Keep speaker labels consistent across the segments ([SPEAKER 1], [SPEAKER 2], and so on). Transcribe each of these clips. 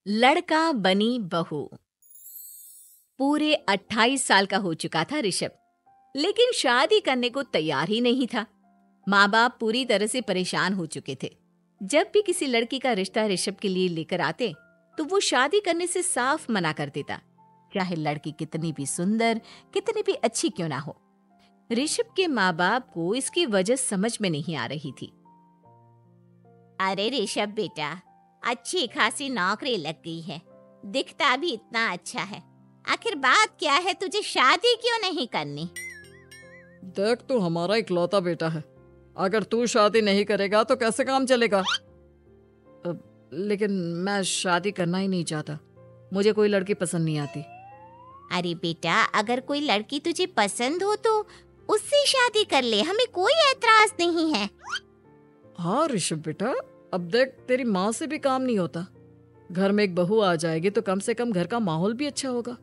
[SPEAKER 1] लड़का बनी बहू। पूरे 28 साल का हो चुका था ऋषभ, लेकिन शादी करने को तैयार ही नहीं था। माँ बाप पूरी तरह से परेशान हो चुके थे। जब भी किसी लड़की का रिश्ता ऋषभ के लिए लेकर आते तो वो शादी करने से साफ मना कर देता, चाहे लड़की कितनी भी सुंदर, कितनी भी अच्छी क्यों ना हो। ऋषभ के माँ बाप को इसकी वजह समझ में नहीं आ रही थी।
[SPEAKER 2] अरे ऋषभ बेटा, अच्छी खासी नौकरी लग गई है, दिखता भी इतना अच्छा है। आखिर बात क्या है, तुझे शादी क्यों नहीं करनी?
[SPEAKER 3] देख, तू हमारा इकलौता बेटा है। अगर तू शादी नहीं करेगा तो कैसे काम चलेगा? लेकिन मैं शादी करना ही नहीं चाहता। मुझे कोई लड़की पसंद नहीं आती।
[SPEAKER 2] अरे बेटा, अगर कोई लड़की तुझे पसंद हो तो उससे शादी कर ले, हमें कोई ऐतराज नहीं है।
[SPEAKER 3] हाँ ऋषभ बेटा, अब देख, तेरी माँ से भी काम नहीं होता। घर में एक बहू आ जाएगी तो कम से कम घर का माहौल भी अच्छा होगा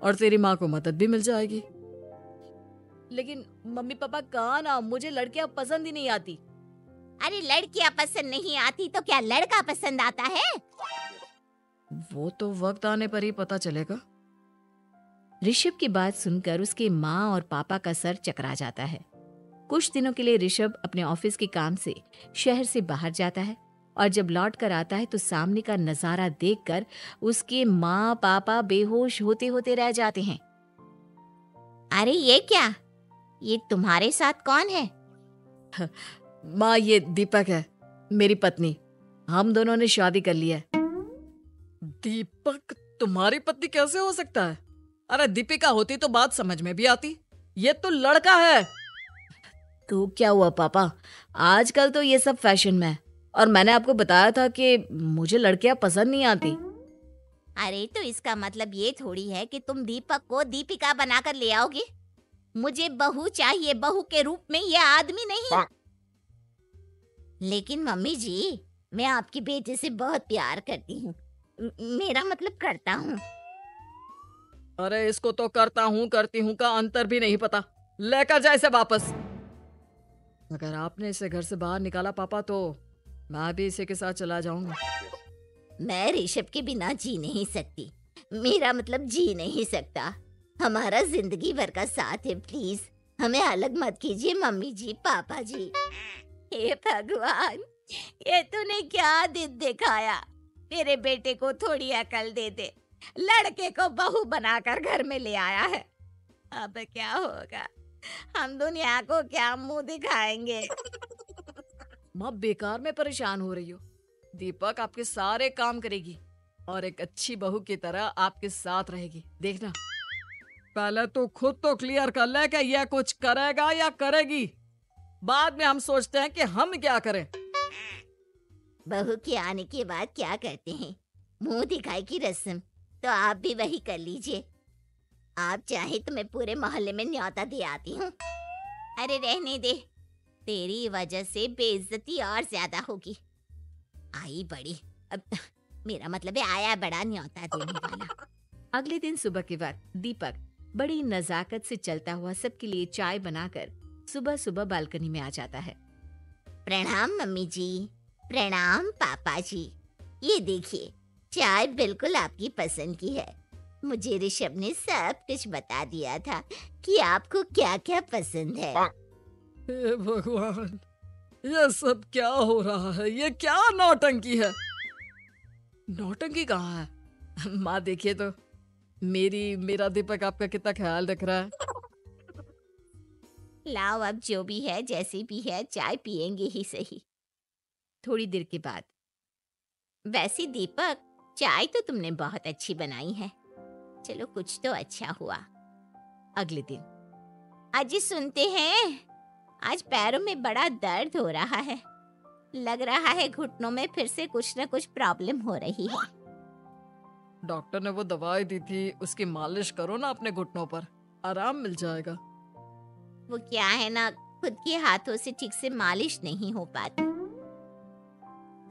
[SPEAKER 3] और तेरी माँ को मदद भी मिल जाएगी। लेकिन मम्मी पापा कहाँ ना, मुझे लड़कियां पसंद ही नहीं आती।
[SPEAKER 2] अरे लड़कियां पसंद नहीं आती तो क्या लड़का पसंद आता है?
[SPEAKER 3] वो तो वक्त आने पर ही पता चलेगा।
[SPEAKER 1] ऋषभ की बात सुनकर उसके माँ और पापा का सर चकरा जाता है। कुछ दिनों के लिए ऋषभ अपने ऑफिस के काम से शहर से बाहर जाता है और जब लौट कर आता है तो सामने का नजारा देखकर उसके माँ पापा बेहोश होते होते रह जाते हैं।
[SPEAKER 2] अरे ये क्या, ये तुम्हारे साथ कौन है?
[SPEAKER 3] माँ, ये दीपक है, मेरी पत्नी। हम दोनों ने शादी कर ली है। दीपक तुम्हारी पत्नी कैसे हो सकता है? अरे दीपिका होती तो बात समझ में भी आती। ये तो लड़का है। तो क्या हुआ पापा, आजकल तो ये सब फैशन में है और मैंने आपको बताया था कि मुझे लड़कियां पसंद नहीं आती।
[SPEAKER 2] अरे तो इसका मतलब ये थोड़ी है कि तुम दीपक को दीपिका बनाकर ले आओगे। मुझे बहू चाहिए, बहू के रूप में, ये आदमी नहीं। लेकिन मम्मी जी, मैं आपकी बेटे से बहुत प्यार करती हूँ, मेरा मतलब करता हूँ।
[SPEAKER 3] अरे इसको तो करता हूँ करती हूँ का अंतर भी नहीं पता। लेकर जाए इसे वापस। अगर आपने इसे घर से बाहर निकाला पापा तो मैं भी इसी के साथ चला जाऊंगा।
[SPEAKER 2] मैं ऋषभ के बिना जी नहीं सकती, मेरा मतलब जी नहीं सकता। हमारा जिंदगी भर का साथ है, प्लीज हमें अलग मत कीजिए मम्मी जी, पापा जी। हे भगवान, ये तूने क्या दिन दिखाया? मेरे बेटे को थोड़ी अकल दे दे, लड़के को बहू बनाकर घर में ले आया है। अब क्या होगा? हम दुनिया को क्या मुंह दिखाएंगे?
[SPEAKER 3] माँ, बेकार में परेशान हो रही हो। दीपक आपके सारे काम करेगी और एक अच्छी बहू की तरह आपके साथ रहेगी, देखना। पहले तो खुद तो क्लियर कर ले कि यह कुछ करेगा या करेगी, बाद में हम सोचते हैं कि हम क्या करें।
[SPEAKER 2] बहू के आने के बाद क्या करते हैं, मुंह दिखाई की रस्म, तो आप भी वही कर लीजिए। आप चाहे तो मैं पूरे मोहल्ले में न्योता दे आती हूँ। अरे रहने दे, तेरी वजह से बेइज्जती और ज्यादा होगी। आई बड़ी, अब मेरा मतलब है आया बड़ा न्योता देने वाला।
[SPEAKER 1] अगले दिन सुबह के वक्त दीपक बड़ी नजाकत से चलता हुआ सबके लिए चाय बनाकर सुबह सुबह बालकनी में आ जाता है।
[SPEAKER 2] प्रणाम मम्मी जी, प्रणाम पापा जी। ये देखिए, चाय बिल्कुल आपकी पसंद की है। मुझे ऋषभ ने सब कुछ बता दिया था कि आपको क्या क्या पसंद है।
[SPEAKER 3] हे भगवान, ये सब क्या हो रहा है? ये क्या नौटंकी है? नौटंकी कहाँ है? माँ देखिए तो, मेरा दीपक आपका कितना ख्याल रख रहा है।
[SPEAKER 2] लाओ, अब जो भी है, जैसी भी है, चाय पिएंगे ही सही।
[SPEAKER 1] थोड़ी देर के बाद,
[SPEAKER 2] वैसे दीपक, चाय तो तुमने बहुत अच्छी बनाई है। चलो कुछ तो अच्छा हुआ।
[SPEAKER 1] अगले दिन,
[SPEAKER 2] अजी सुनते हैं, आज पैरों में बड़ा दर्द हो रहा है। लग रहा है घुटनों में फिर से कुछ न कुछ प्रॉब्लम हो रही है।
[SPEAKER 3] डॉक्टर ने वो दवाई दी थी, उसकी मालिश करो ना अपने घुटनों पर, आराम मिल जाएगा।
[SPEAKER 2] वो क्या है ना, खुद के हाथों से ठीक से मालिश नहीं हो पाती।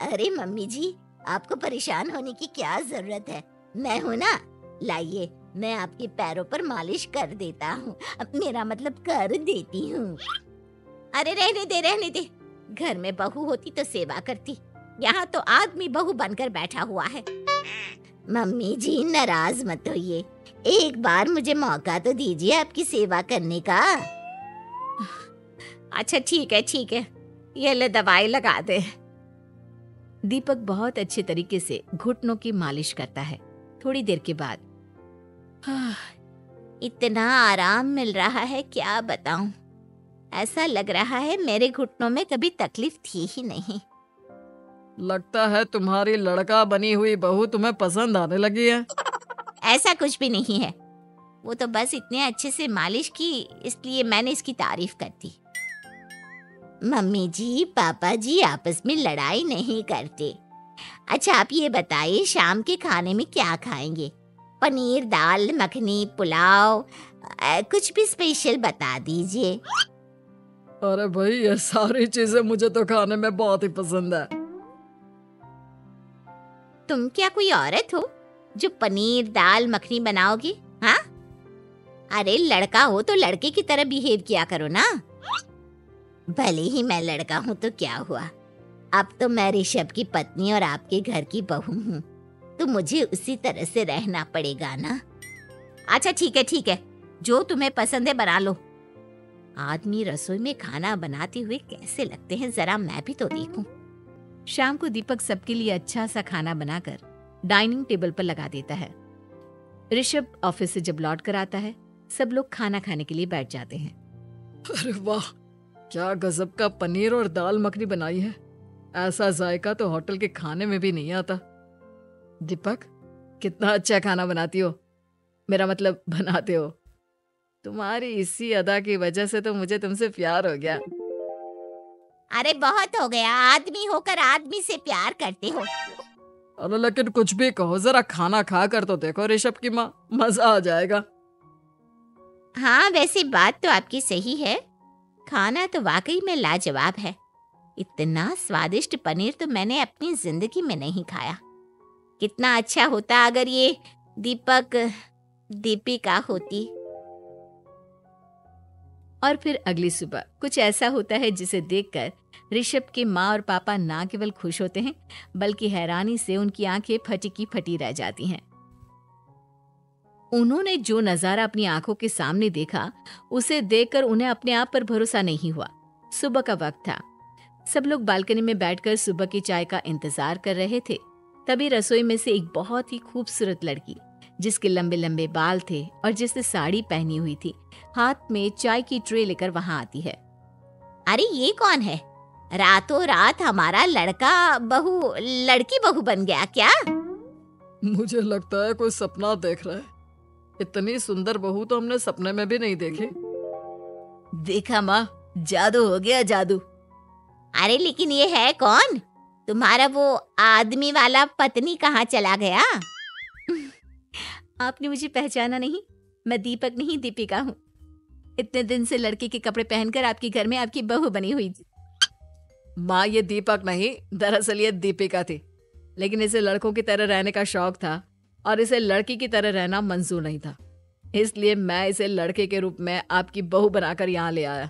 [SPEAKER 2] अरे मम्मी जी, आपको परेशान होने की क्या जरूरत है, मैं हूँ ना। लाइए, मैं आपके पैरों पर मालिश कर देता हूँ, मेरा मतलब कर देती हूँ। अरे रहने दे, रहने दे। घर में बहू होती तो सेवा करती, यहाँ तो आदमी बहू बनकर बैठा हुआ है। मम्मी जी नाराज मत होइए, एक बार मुझे मौका तो दीजिए आपकी सेवा करने का।
[SPEAKER 1] अच्छा ठीक है, ये ले दवाई लगा दे। दीपक बहुत अच्छे तरीके से घुटनों की मालिश करता है। थोड़ी देर के बाद
[SPEAKER 2] इतना आराम मिल रहा है क्या बताऊं। ऐसा लग रहा है मेरे घुटनों में कभी तकलीफ थी ही नहीं।
[SPEAKER 3] लगता है तुम्हारी लड़का बनी हुई बहू तुम्हें पसंद आने लगी है।
[SPEAKER 2] ऐसा कुछ भी नहीं है, वो तो बस इतने अच्छे से मालिश की इसलिए मैंने इसकी तारीफ कर दी। मम्मी जी पापा जी आपस में लड़ाई नहीं करते। अच्छा आप ये बताइए शाम के खाने में क्या खाएंगे? पनीर, दाल मखनी, पुलाव, कुछ भी स्पेशल बता दीजिए।
[SPEAKER 3] अरे भाई ये सारी चीजें मुझे तो खाने में बहुत ही पसंद है।
[SPEAKER 2] तुम क्या कोई औरत हो जो पनीर दाल मखनी बनाओगी? हाँ, अरे लड़का हो तो लड़के की तरह बिहेव किया करो ना। भले ही मैं लड़का हूँ तो क्या हुआ, अब तो मैं ऋषभ की पत्नी और आपके घर की बहू हूँ, तो मुझे उसी तरह से रहना पड़ेगा ना। अच्छा ठीक है, जो तुम्हें पसंद है बना लो। आदमी रसोई में खाना बनाते हुए कैसे लगते हैं, जरा मैं भी तो देखूं।
[SPEAKER 1] शाम को दीपक सबके लिए अच्छा सा खाना बनाकर डाइनिंग टेबल पर लगा देता है। ऋषभ ऑफिस से जब लौट कर आता है, सब लोग खाना खाने के लिए बैठ जाते हैं।
[SPEAKER 3] अरे वाह, क्या गजब का पनीर और दाल मखनी बनाई है। ऐसा जायका तो होटल के खाने में भी नहीं आता। दीपक, कितना अच्छा खाना बनाती हो, मेरा मतलब बनाते हो। तुम्हारी इसी अदा की वजह से तो मुझे तुमसे प्यार हो गया।
[SPEAKER 2] अरे बहुत हो गया, आदमी होकर आदमी से प्यार करते हो।
[SPEAKER 3] अरे लेकिन कुछ भी कहो, जरा खाना खा कर तो देखो ऋषभ की माँ, मजा आ जाएगा।
[SPEAKER 2] हाँ वैसे बात तो आपकी सही है, खाना तो वाकई में लाजवाब है। इतना स्वादिष्ट पनीर तो मैंने अपनी जिंदगी में नहीं खाया। कितना अच्छा होता अगर ये दीपिका होती।
[SPEAKER 1] और फिर अगली सुबह कुछ ऐसा होता है जिसे देखकर ऋषभ के माँ और पापा ना केवल खुश होते हैं बल्कि हैरानी से उनकी आंखें फटी की फटी रह जाती हैं। उन्होंने जो नजारा अपनी आंखों के सामने देखा उसे देखकर उन्हें अपने आप पर भरोसा नहीं हुआ। सुबह का वक्त था, सब लोग बालकनी में बैठकर सुबह की चाय का इंतजार कर रहे थे। तभी रसोई में से एक बहुत ही खूबसूरत लड़की, जिसके लंबे लंबे बाल थे और जिसने साड़ी पहनी हुई थी, हाथ में चाय की ट्रे लेकर वहां आती है।
[SPEAKER 2] अरे ये कौन है? रातों रात हमारा लड़की बहू बन गया क्या?
[SPEAKER 3] मुझे लगता है कोई सपना देख रहा है। इतनी सुंदर बहू तो हमने सपने में भी नहीं देखी।
[SPEAKER 1] देखा माँ, जादू हो गया, जादू।
[SPEAKER 2] अरे लेकिन ये है कौन? तुम्हारा वो आदमी वाला पत्नी कहाँ चला गया?
[SPEAKER 1] आपने मुझे पहचाना नहीं? मैं दीपक नहीं दीपिका हूँ। इतने दिन से लड़के के कपड़े पहनकर आपके घर में आपकी बहू बनी हुई थी।
[SPEAKER 3] माँ ये दीपक नहीं, दरअसल ये दीपिका थी, लेकिन इसे लड़कों की तरह रहने का शौक था और इसे लड़की की तरह रहना मंजूर नहीं था, इसलिए मैं इसे लड़के के रूप में आपकी बहू बनाकर यहाँ ले आया।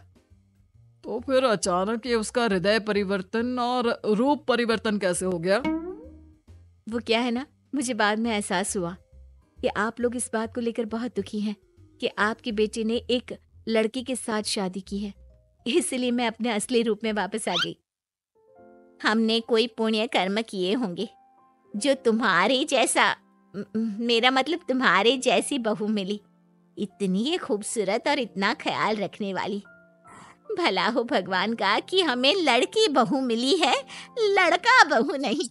[SPEAKER 3] तो फिर अचानक ये उसका हृदय परिवर्तन और रूप परिवर्तन कैसे हो गया?
[SPEAKER 1] वो क्या है ना, मुझे बाद में एहसास हुआ कि आप लोग इस बात को लेकर बहुत दुखी हैं कि आपके बेटे ने एक लड़की के साथ शादी की है, इसलिए मैं अपने असली रूप में वापस आ गई।
[SPEAKER 2] हमने कोई पुण्य कर्म किए होंगे जो तुम्हारे जैसा मेरा मतलब तुम्हारे जैसी बहू मिली, इतनी खूबसूरत और इतना ख्याल रखने वाली। भला हो भगवान का कि हमें लड़की बहू मिली है, लड़का बहू नहीं।